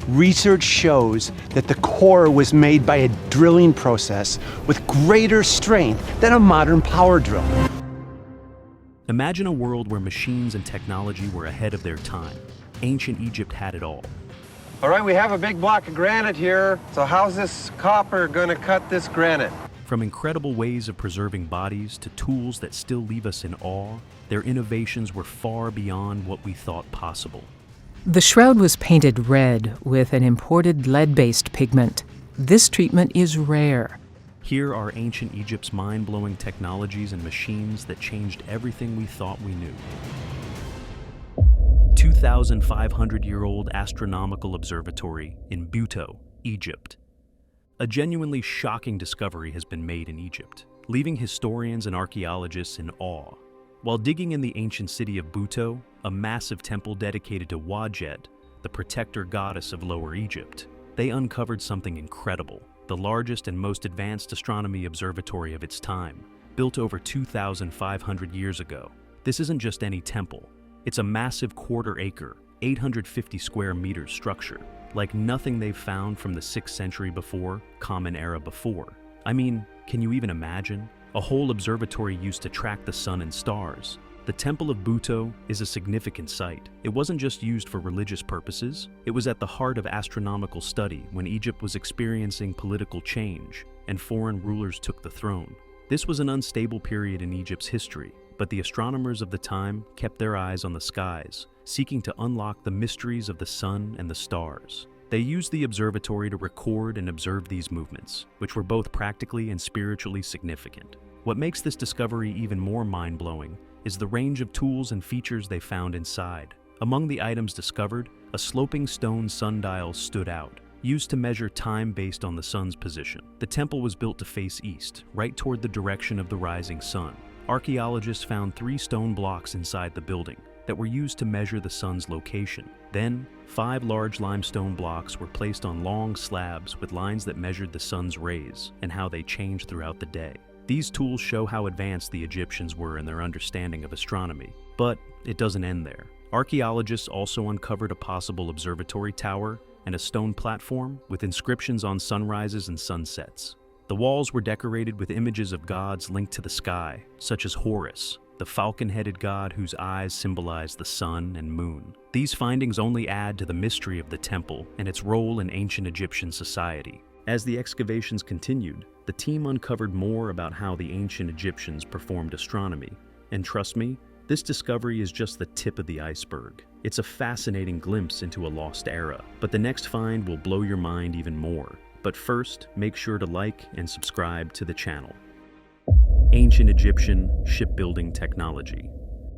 research shows that the core was made by a drilling process with greater strength than a modern power drill. Imagine a world where machines and technology were ahead of their time. Ancient Egypt had it all. All right, we have a big block of granite here. So how's this copper gonna cut this granite? From incredible ways of preserving bodies to tools that still leave us in awe, their innovations were far beyond what we thought possible. The shroud was painted red with an imported lead-based pigment. This treatment is rare. Here are ancient Egypt's mind-blowing technologies and machines that changed everything we thought we knew. 2,500-year-old astronomical observatory in Buto, Egypt. A genuinely shocking discovery has been made in Egypt, leaving historians and archaeologists in awe. While digging in the ancient city of Buto, a massive temple dedicated to Wadjet, the protector goddess of Lower Egypt, they uncovered something incredible. The largest and most advanced astronomy observatory of its time, built over 2,500 years ago. This isn't just any temple. It's a massive quarter-acre, 850 square meters structure, like nothing they've found from the 6th century before, Common Era before. I mean, can you even imagine? A whole observatory used to track the sun and stars. The Temple of Buto is a significant site. It wasn't just used for religious purposes. It was at the heart of astronomical study when Egypt was experiencing political change and foreign rulers took the throne. This was an unstable period in Egypt's history, but the astronomers of the time kept their eyes on the skies, seeking to unlock the mysteries of the sun and the stars. They used the observatory to record and observe these movements, which were both practically and spiritually significant. What makes this discovery even more mind-blowing is the range of tools and features they found inside. Among the items discovered, a sloping stone sundial stood out, used to measure time based on the sun's position. The temple was built to face east, right toward the direction of the rising sun. Archaeologists found 3 stone blocks inside the building that were used to measure the sun's location. Then, 5 large limestone blocks were placed on long slabs with lines that measured the sun's rays and how they changed throughout the day. These tools show how advanced the Egyptians were in their understanding of astronomy. But it doesn't end there. Archaeologists also uncovered a possible observatory tower and a stone platform with inscriptions on sunrises and sunsets. The walls were decorated with images of gods linked to the sky, such as Horus, the falcon-headed god whose eyes symbolize the sun and moon. These findings only add to the mystery of the temple and its role in ancient Egyptian society. As the excavations continued, the team uncovered more about how the ancient Egyptians performed astronomy. And trust me, this discovery is just the tip of the iceberg. It's a fascinating glimpse into a lost era, but the next find will blow your mind even more. But first, make sure to like and subscribe to the channel. Ancient Egyptian shipbuilding technology.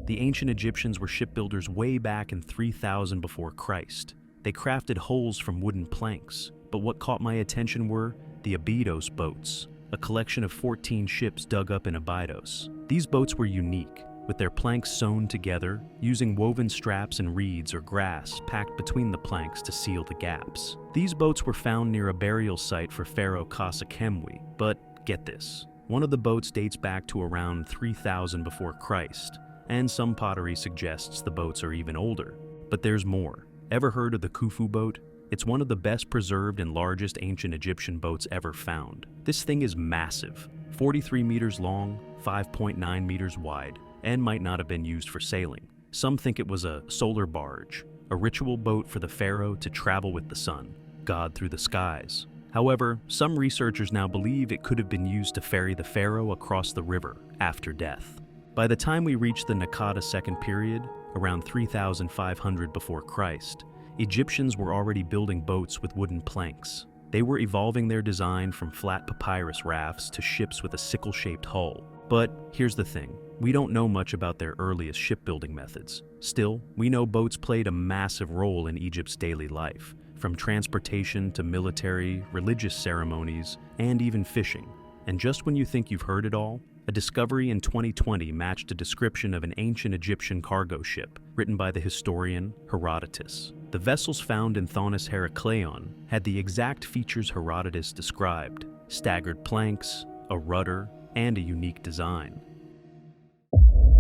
The ancient Egyptians were shipbuilders way back in 3000 before Christ. They crafted hulls from wooden planks, but what caught my attention were the Abydos boats, a collection of 14 ships dug up in Abydos. These boats were unique, with their planks sewn together, using woven straps and reeds or grass packed between the planks to seal the gaps. These boats were found near a burial site for Pharaoh Khafre Khemui, but get this, one of the boats dates back to around 3000 before Christ, and some pottery suggests the boats are even older. But there's more. Ever heard of the Khufu boat? It's one of the best preserved and largest ancient Egyptian boats ever found. This thing is massive, 43 meters long, 5.9 meters wide, and might not have been used for sailing. Some think it was a solar barge, a ritual boat for the pharaoh to travel with the sun, God through the skies. However, some researchers now believe it could have been used to ferry the pharaoh across the river after death. By the time we reach the Naqada Second period, around 3500 before Christ, Egyptians were already building boats with wooden planks. They were evolving their design from flat papyrus rafts to ships with a sickle-shaped hull. But here's the thing, we don't know much about their earliest shipbuilding methods. Still, we know boats played a massive role in Egypt's daily life, from transportation to military, religious ceremonies, and even fishing. And just when you think you've heard it all, a discovery in 2020 matched a description of an ancient Egyptian cargo ship, written by the historian Herodotus. The vessels found in Thonis Herakleion had the exact features Herodotus described: staggered planks, a rudder, and a unique design.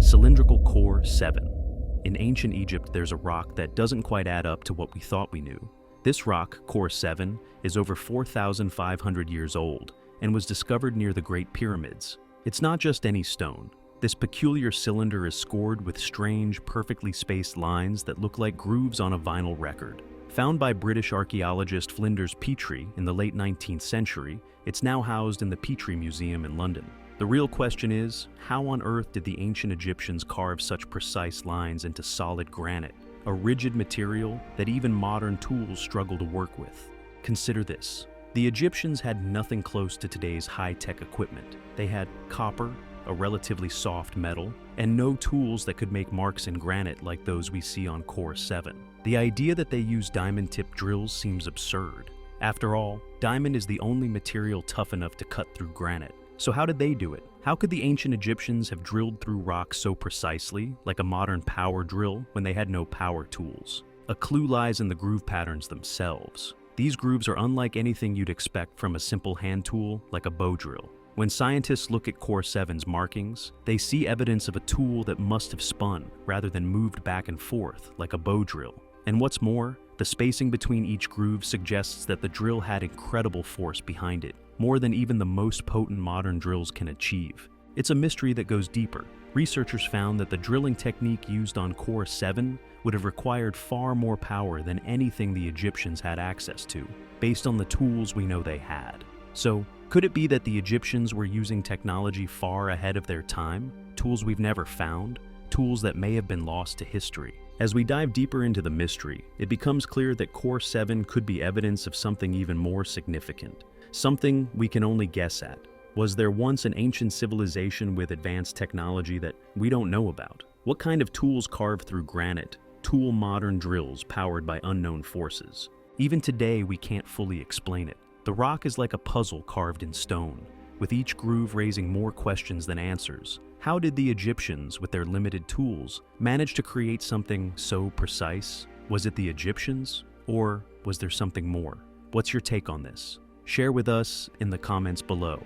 Cylindrical Core 7. In ancient Egypt, there's a rock that doesn't quite add up to what we thought we knew. This rock, Core 7, is over 4,500 years old and was discovered near the Great Pyramids. It's not just any stone. This peculiar cylinder is scored with strange, perfectly spaced lines that look like grooves on a vinyl record. Found by British archaeologist Flinders Petrie in the late 19th century, it's now housed in the Petrie Museum in London. The real question is, how on earth did the ancient Egyptians carve such precise lines into solid granite, a rigid material that even modern tools struggle to work with? Consider this. The Egyptians had nothing close to today's high-tech equipment. They had copper, a relatively soft metal, and no tools that could make marks in granite like those we see on Core 7. The idea that they used diamond-tipped drills seems absurd. After all, diamond is the only material tough enough to cut through granite. So how did they do it? How could the ancient Egyptians have drilled through rock so precisely, like a modern power drill, when they had no power tools? A clue lies in the groove patterns themselves. These grooves are unlike anything you'd expect from a simple hand tool like a bow drill. When scientists look at Core 7's markings, they see evidence of a tool that must have spun rather than moved back and forth like a bow drill. And what's more, the spacing between each groove suggests that the drill had incredible force behind it, more than even the most potent modern drills can achieve. It's a mystery that goes deeper. Researchers found that the drilling technique used on Core 7 would have required far more power than anything the Egyptians had access to, based on the tools we know they had. So, could it be that the Egyptians were using technology far ahead of their time? Tools we've never found? Tools that may have been lost to history? As we dive deeper into the mystery, it becomes clear that Core 7 could be evidence of something even more significant. Something we can only guess at. Was there once an ancient civilization with advanced technology that we don't know about? What kind of tools carved through granite, tool modern drills powered by unknown forces? Even today, we can't fully explain it. The rock is like a puzzle carved in stone, with each groove raising more questions than answers. How did the Egyptians, with their limited tools, manage to create something so precise? Was it the Egyptians, or was there something more? What's your take on this? Share with us in the comments below.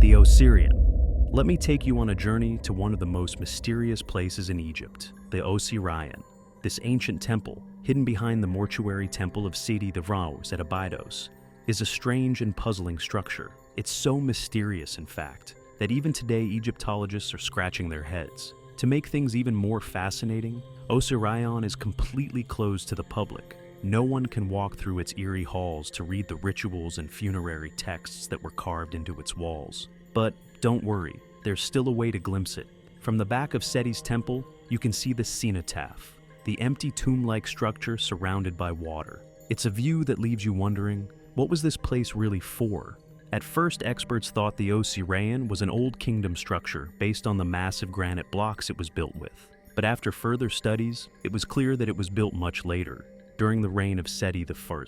The Osirian. Let me take you on a journey to one of the most mysterious places in Egypt, the Osirian. This ancient temple, hidden behind the mortuary temple of Sidi the Vraos at Abydos, is a strange and puzzling structure. It's so mysterious, in fact, that even today Egyptologists are scratching their heads. To make things even more fascinating, Osirian is completely closed to the public. No one can walk through its eerie halls to read the rituals and funerary texts that were carved into its walls. But don't worry, there's still a way to glimpse it. From the back of Seti's temple, you can see the cenotaph, the empty tomb-like structure surrounded by water. It's a view that leaves you wondering, what was this place really for? At first, experts thought the Osirian was an old kingdom structure based on the massive granite blocks it was built with. But after further studies, it was clear that it was built much later, during the reign of Seti I.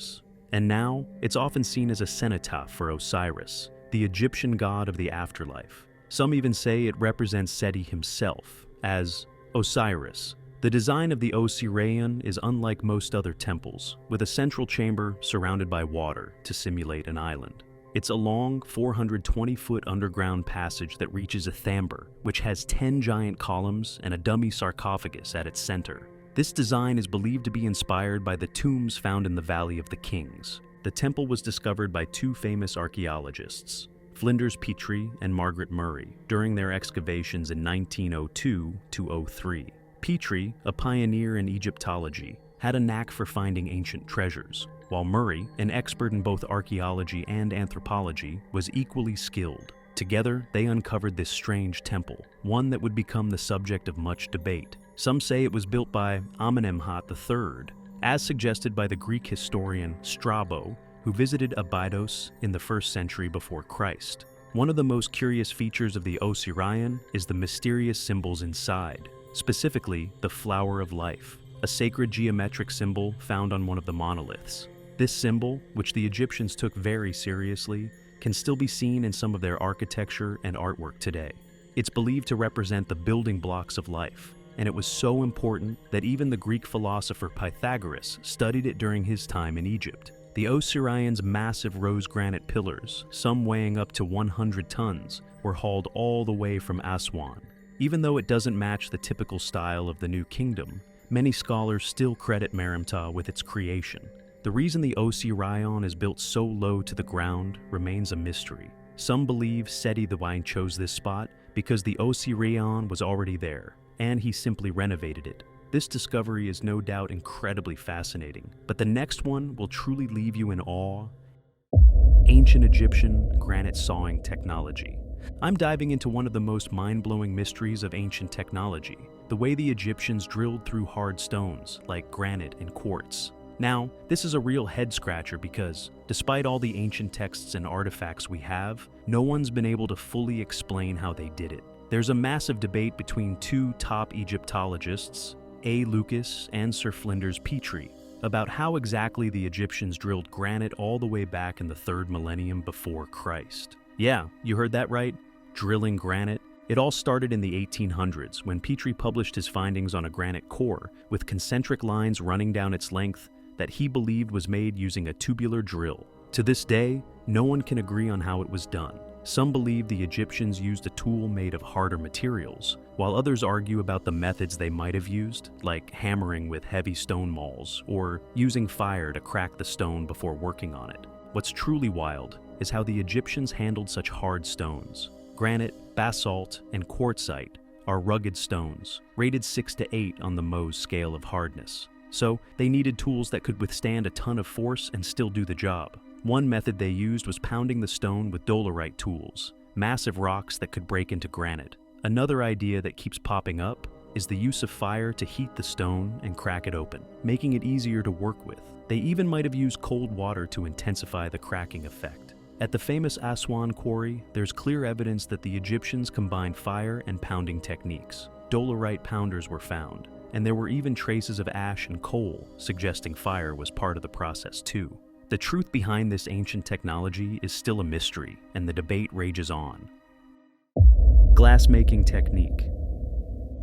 And now, it's often seen as a cenotaph for Osiris, the Egyptian god of the afterlife. Some even say it represents Seti himself, as Osiris. The design of the Osirian is unlike most other temples, with a central chamber surrounded by water to simulate an island. It's a long, 420-foot underground passage that reaches a thamber, which has 10 giant columns and a dummy sarcophagus at its center. This design is believed to be inspired by the tombs found in the Valley of the Kings. The temple was discovered by two famous archaeologists, Flinders Petrie and Margaret Murray, during their excavations in 1902 to 03. Petrie, a pioneer in Egyptology, had a knack for finding ancient treasures, while Murray, an expert in both archaeology and anthropology, was equally skilled. Together, they uncovered this strange temple, one that would become the subject of much debate. Some say it was built by Amenemhat III, as suggested by the Greek historian Strabo, who visited Abydos in the 1st century before Christ. One of the most curious features of the Osirian is the mysterious symbols inside, specifically the Flower of Life, a sacred geometric symbol found on one of the monoliths. This symbol, which the Egyptians took very seriously, can still be seen in some of their architecture and artwork today. It's believed to represent the building blocks of life, and it was so important that even the Greek philosopher Pythagoras studied it during his time in Egypt. The Osirian's massive rose granite pillars, some weighing up to 100 tons, were hauled all the way from Aswan. Even though it doesn't match the typical style of the New Kingdom, many scholars still credit Merimta with its creation. The reason the Osirion is built so low to the ground remains a mystery. Some believe Seti I chose this spot because the Osirion was already there, and he simply renovated it. This discovery is no doubt incredibly fascinating, but the next one will truly leave you in awe. Ancient Egyptian granite sawing technology. I'm diving into one of the most mind-blowing mysteries of ancient technology, the way the Egyptians drilled through hard stones like granite and quartz. Now, this is a real head-scratcher because, despite all the ancient texts and artifacts we have, no one's been able to fully explain how they did it. There's a massive debate between two top Egyptologists, A. Lucas and Sir Flinders Petrie, about how exactly the Egyptians drilled granite all the way back in the 3rd millennium before Christ. Yeah, you heard that right, drilling granite. It all started in the 1800s when Petrie published his findings on a granite core with concentric lines running down its length that he believed was made using a tubular drill. To this day, no one can agree on how it was done. Some believe the Egyptians used a tool made of harder materials, while others argue about the methods they might have used, like hammering with heavy stone mauls or using fire to crack the stone before working on it. What's truly wild is how the Egyptians handled such hard stones. Granite, basalt, and quartzite are rugged stones, rated 6 to 8 on the Mohs scale of hardness. So they needed tools that could withstand a ton of force and still do the job. One method they used was pounding the stone with dolerite tools, massive rocks that could break into granite. Another idea that keeps popping up is the use of fire to heat the stone and crack it open, making it easier to work with. They even might have used cold water to intensify the cracking effect. At the famous Aswan quarry, there's clear evidence that the Egyptians combined fire and pounding techniques. Dolerite pounders were found, and there were even traces of ash and coal, suggesting fire was part of the process too. The truth behind this ancient technology is still a mystery, and the debate rages on. Glassmaking technique.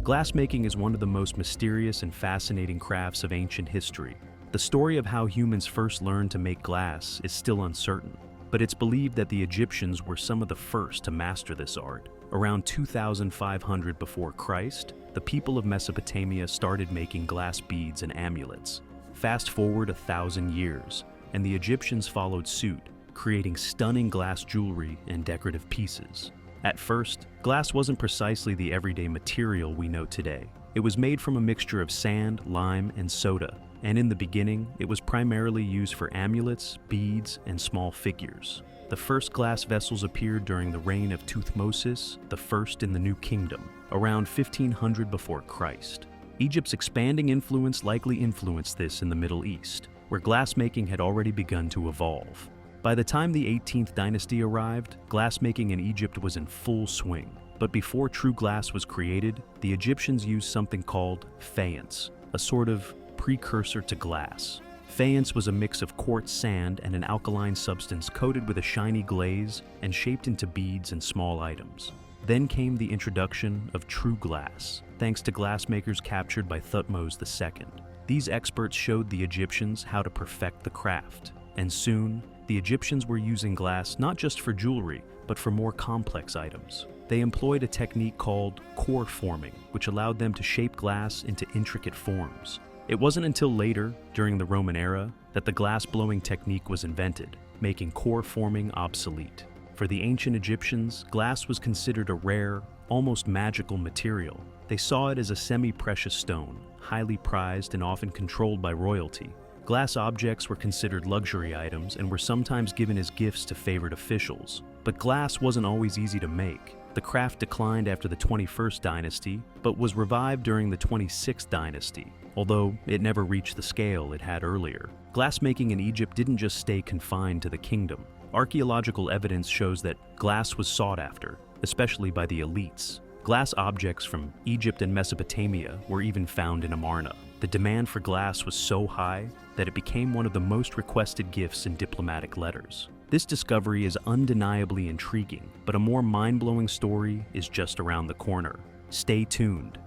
Glassmaking is one of the most mysterious and fascinating crafts of ancient history. The story of how humans first learned to make glass is still uncertain, but it's believed that the Egyptians were some of the first to master this art. Around 2500 before Christ, the people of Mesopotamia started making glass beads and amulets. Fast forward 1,000 years, and the Egyptians followed suit, creating stunning glass jewelry and decorative pieces. At first, glass wasn't precisely the everyday material we know today. It was made from a mixture of sand, lime, and soda, and in the beginning, it was primarily used for amulets, beads, and small figures. The first glass vessels appeared during the reign of Thutmose I in the New Kingdom, around 1500 before Christ. Egypt's expanding influence likely influenced this in the Middle East, where glassmaking had already begun to evolve. By the time the 18th dynasty arrived, glassmaking in Egypt was in full swing. But before true glass was created, the Egyptians used something called faience, a sort of precursor to glass. Faience was a mix of quartz sand and an alkaline substance coated with a shiny glaze and shaped into beads and small items. Then came the introduction of true glass, thanks to glassmakers captured by Thutmose II. These experts showed the Egyptians how to perfect the craft, and soon, the Egyptians were using glass not just for jewelry, but for more complex items. They employed a technique called core forming, which allowed them to shape glass into intricate forms. It wasn't until later, during the Roman era, that the glass-blowing technique was invented, making core forming obsolete. For the ancient Egyptians, glass was considered a rare, almost magical material. They saw it as a semi-precious stone, highly prized and often controlled by royalty. Glass objects were considered luxury items and were sometimes given as gifts to favored officials. But glass wasn't always easy to make. The craft declined after the 21st dynasty, but was revived during the 26th dynasty, although it never reached the scale it had earlier. Glassmaking in Egypt didn't just stay confined to the kingdom. Archaeological evidence shows that glass was sought after, especially by the elites. Glass objects from Egypt and Mesopotamia were even found in Amarna. The demand for glass was so high that it became one of the most requested gifts in diplomatic letters. This discovery is undeniably intriguing, but a more mind-blowing story is just around the corner. Stay tuned.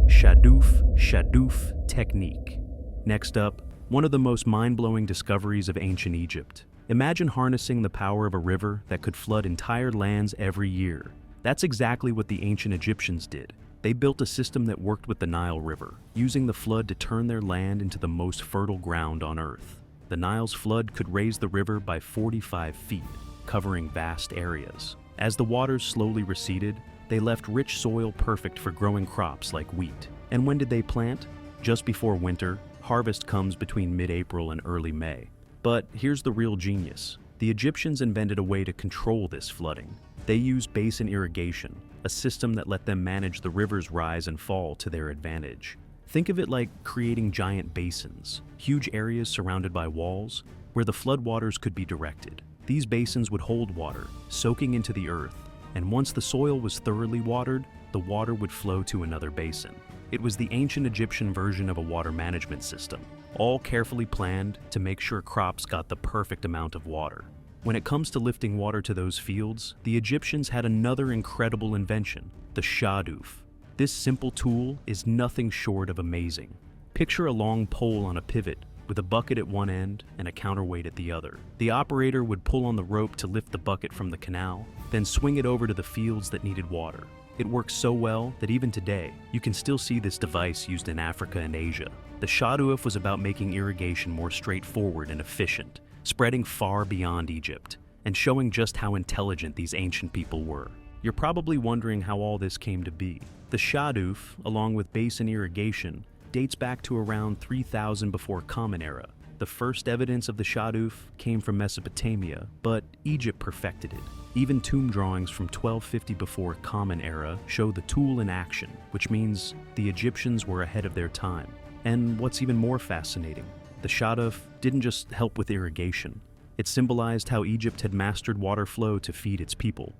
Shadoof technique. Next up, one of the most mind-blowing discoveries of ancient Egypt. Imagine harnessing the power of a river that could flood entire lands every year. That's exactly what the ancient Egyptians did. They built a system that worked with the Nile River, using the flood to turn their land into the most fertile ground on Earth. The Nile's flood could raise the river by 45 feet, covering vast areas. As the waters slowly receded, they left rich soil perfect for growing crops like wheat. And when did they plant? Just before winter. Harvest comes between mid-April and early May. But here's the real genius. The Egyptians invented a way to control this flooding. They used basin irrigation, a system that let them manage the river's rise and fall to their advantage. Think of it like creating giant basins, huge areas surrounded by walls, where the floodwaters could be directed. These basins would hold water, soaking into the earth, and once the soil was thoroughly watered, the water would flow to another basin. It was the ancient Egyptian version of a water management system, all carefully planned to make sure crops got the perfect amount of water. When it comes to lifting water to those fields, the Egyptians had another incredible invention, the shaduf. This simple tool is nothing short of amazing. Picture a long pole on a pivot with a bucket at one end and a counterweight at the other. The operator would pull on the rope to lift the bucket from the canal, then swing it over to the fields that needed water. It works so well that even today, you can still see this device used in Africa and Asia. The shaduf was about making irrigation more straightforward and efficient, spreading far beyond Egypt, and showing just how intelligent these ancient people were. You're probably wondering how all this came to be. The shaduf, along with basin irrigation, dates back to around 3000 before Common Era. The first evidence of the shaduf came from Mesopotamia, but Egypt perfected it. Even tomb drawings from 1250 before Common Era show the tool in action, which means the Egyptians were ahead of their time. And what's even more fascinating, the shaduf didn't just help with irrigation. It symbolized how Egypt had mastered water flow to feed its people.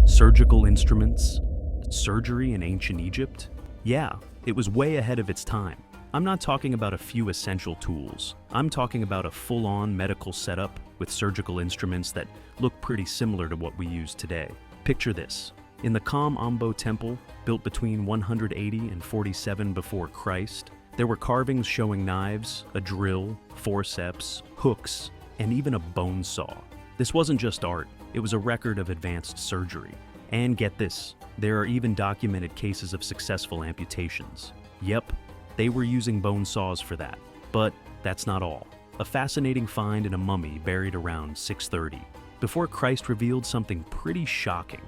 Surgical instruments? Surgery in ancient Egypt? Yeah, it was way ahead of its time. I'm not talking about a few essential tools. I'm talking about a full-on medical setup with surgical instruments that look pretty similar to what we use today. Picture this. In the Kam Ambo Temple, built between 180 and 47 before Christ, there were carvings showing knives, a drill, forceps, hooks, and even a bone saw. This wasn't just art, it was a record of advanced surgery. And get this, there are even documented cases of successful amputations. Yep, they were using bone saws for that. But that's not all. A fascinating find in a mummy buried around 630. Before Christ revealed something pretty shocking,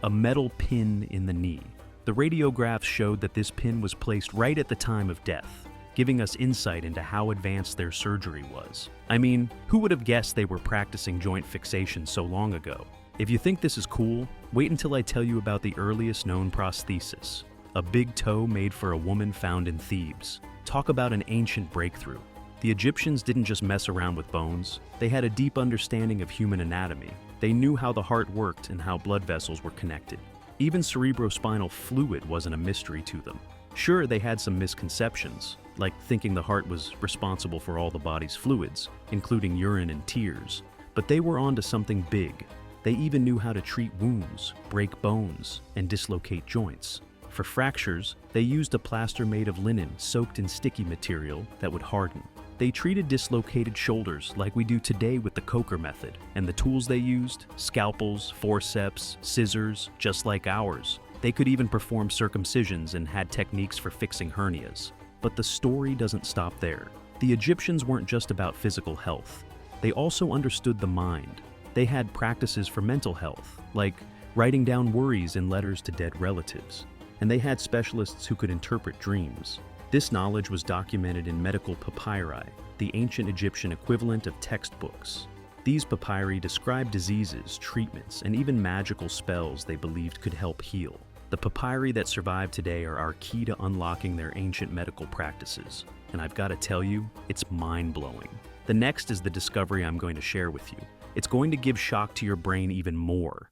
a metal pin in the knee. The radiographs showed that this pin was placed right at the time of death, giving us insight into how advanced their surgery was. I mean, who would have guessed they were practicing joint fixation so long ago? If you think this is cool, wait until I tell you about the earliest known prosthesis, a big toe made for a woman found in Thebes. Talk about an ancient breakthrough. The Egyptians didn't just mess around with bones, they had a deep understanding of human anatomy. They knew how the heart worked and how blood vessels were connected. Even cerebrospinal fluid wasn't a mystery to them. Sure, they had some misconceptions, like thinking the heart was responsible for all the body's fluids, including urine and tears, but they were onto something big. They even knew how to treat wounds, break bones, and dislocate joints. For fractures, they used a plaster made of linen soaked in sticky material that would harden. They treated dislocated shoulders like we do today with the Coker method, and the tools they used, scalpels, forceps, scissors, just like ours. They could even perform circumcisions and had techniques for fixing hernias. But the story doesn't stop there. The Egyptians weren't just about physical health. They also understood the mind. They had practices for mental health, like writing down worries in letters to dead relatives. And they had specialists who could interpret dreams. This knowledge was documented in medical papyri, the ancient Egyptian equivalent of textbooks. These papyri describe diseases, treatments, and even magical spells they believed could help heal. The papyri that survive today are our key to unlocking their ancient medical practices. And I've got to tell you, it's mind-blowing. The next is the discovery I'm going to share with you. It's going to give shock to your brain even more.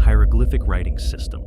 Hieroglyphic writing system.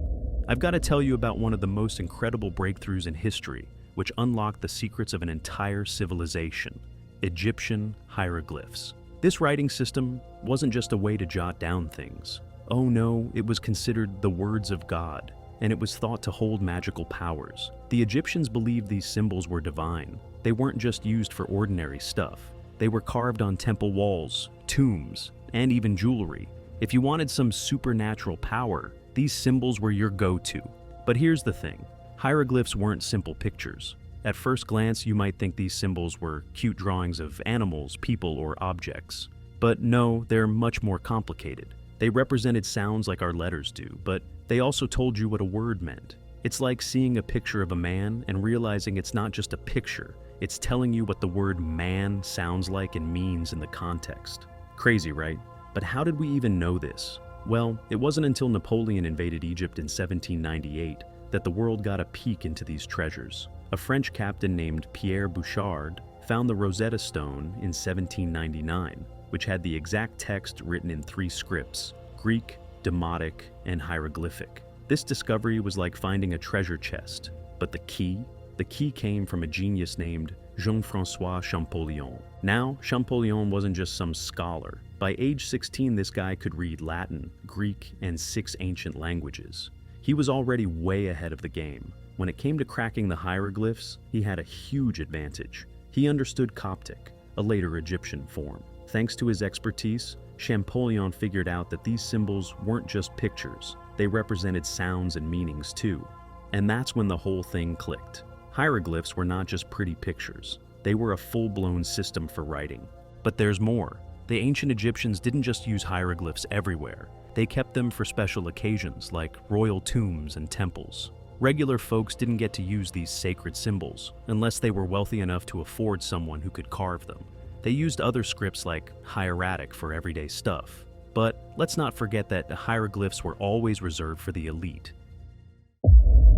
I've got to tell you about one of the most incredible breakthroughs in history, which unlocked the secrets of an entire civilization: Egyptian hieroglyphs. This writing system wasn't just a way to jot down things. Oh no, it was considered the words of God, and it was thought to hold magical powers. The Egyptians believed these symbols were divine. They weren't just used for ordinary stuff. They were carved on temple walls, tombs, and even jewelry. If you wanted some supernatural power, these symbols were your go-to. But here's the thing. Hieroglyphs weren't simple pictures. At first glance, you might think these symbols were cute drawings of animals, people, or objects. But no, they're much more complicated. They represented sounds like our letters do, but they also told you what a word meant. It's like seeing a picture of a man and realizing it's not just a picture, it's telling you what the word man sounds like and means in the context. Crazy, right? But how did we even know this? Well, it wasn't until Napoleon invaded Egypt in 1798 that the world got a peek into these treasures. A French captain named Pierre Bouchard found the Rosetta Stone in 1799, which had the exact text written in 3 scripts: Greek, Demotic, and hieroglyphic. This discovery was like finding a treasure chest, but the key came from a genius named Jean-François Champollion. Now, Champollion wasn't just some scholar. By age 16, this guy could read Latin, Greek, and 6 ancient languages. He was already way ahead of the game. When it came to cracking the hieroglyphs, he had a huge advantage. He understood Coptic, a later Egyptian form. Thanks to his expertise, Champollion figured out that these symbols weren't just pictures, they represented sounds and meanings too. And that's when the whole thing clicked. Hieroglyphs were not just pretty pictures, they were a full-blown system for writing. But there's more. The ancient Egyptians didn't just use hieroglyphs everywhere. They kept them for special occasions like royal tombs and temples. Regular folks didn't get to use these sacred symbols unless they were wealthy enough to afford someone who could carve them. They used other scripts like hieratic for everyday stuff. But let's not forget that the hieroglyphs were always reserved for the elite.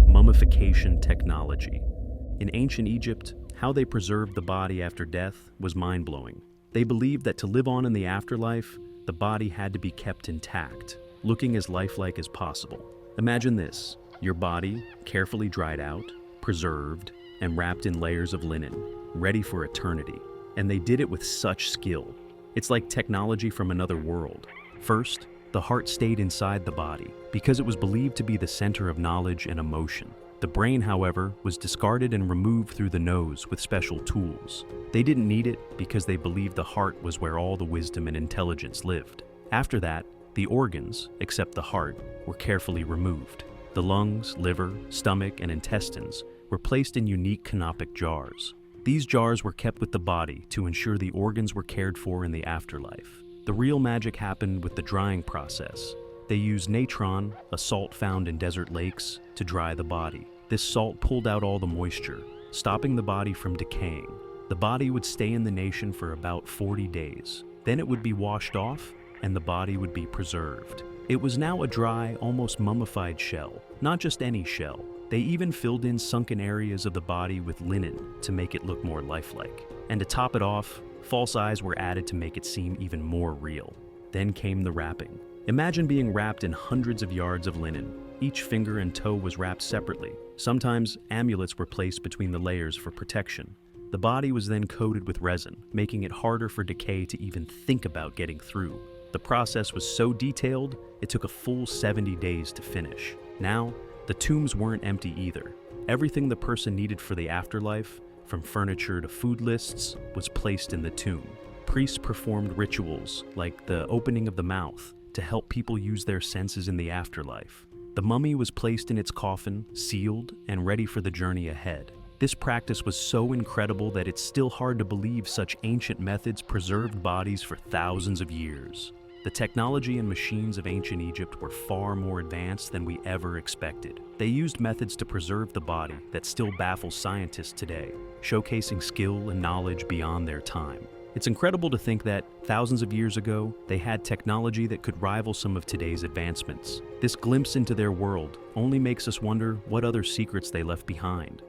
Mummification technology. In ancient Egypt, how they preserved the body after death was mind-blowing. They believed that to live on in the afterlife, the body had to be kept intact, looking as lifelike as possible. Imagine this: your body carefully dried out, preserved, and wrapped in layers of linen, ready for eternity. And they did it with such skill. It's like technology from another world. First, the heart stayed inside the body because it was believed to be the center of knowledge and emotion. The brain, however, was discarded and removed through the nose with special tools. They didn't need it because they believed the heart was where all the wisdom and intelligence lived. After that, the organs, except the heart, were carefully removed. The lungs, liver, stomach, and intestines were placed in unique canopic jars. These jars were kept with the body to ensure the organs were cared for in the afterlife. The real magic happened with the drying process. They used natron, a salt found in desert lakes, to dry the body. This salt pulled out all the moisture, stopping the body from decaying. The body would stay in the nation for about 40 days. Then it would be washed off, and the body would be preserved. It was now a dry, almost mummified shell, not just any shell. They even filled in sunken areas of the body with linen to make it look more lifelike. And to top it off, false eyes were added to make it seem even more real. Then came the wrapping. Imagine being wrapped in hundreds of yards of linen. Each finger and toe was wrapped separately. Sometimes amulets were placed between the layers for protection. The body was then coated with resin, making it harder for decay to even think about getting through. The process was so detailed, it took a full 70 days to finish. Now, the tombs weren't empty either. Everything the person needed for the afterlife, from furniture to food lists, was placed in the tomb. Priests performed rituals, like the opening of the mouth, to help people use their senses in the afterlife. The mummy was placed in its coffin, sealed, and ready for the journey ahead. This practice was so incredible that it's still hard to believe such ancient methods preserved bodies for thousands of years. The technology and machines of ancient Egypt were far more advanced than we ever expected. They used methods to preserve the body that still baffle scientists today, showcasing skill and knowledge beyond their time. It's incredible to think that thousands of years ago, they had technology that could rival some of today's advancements. This glimpse into their world only makes us wonder what other secrets they left behind.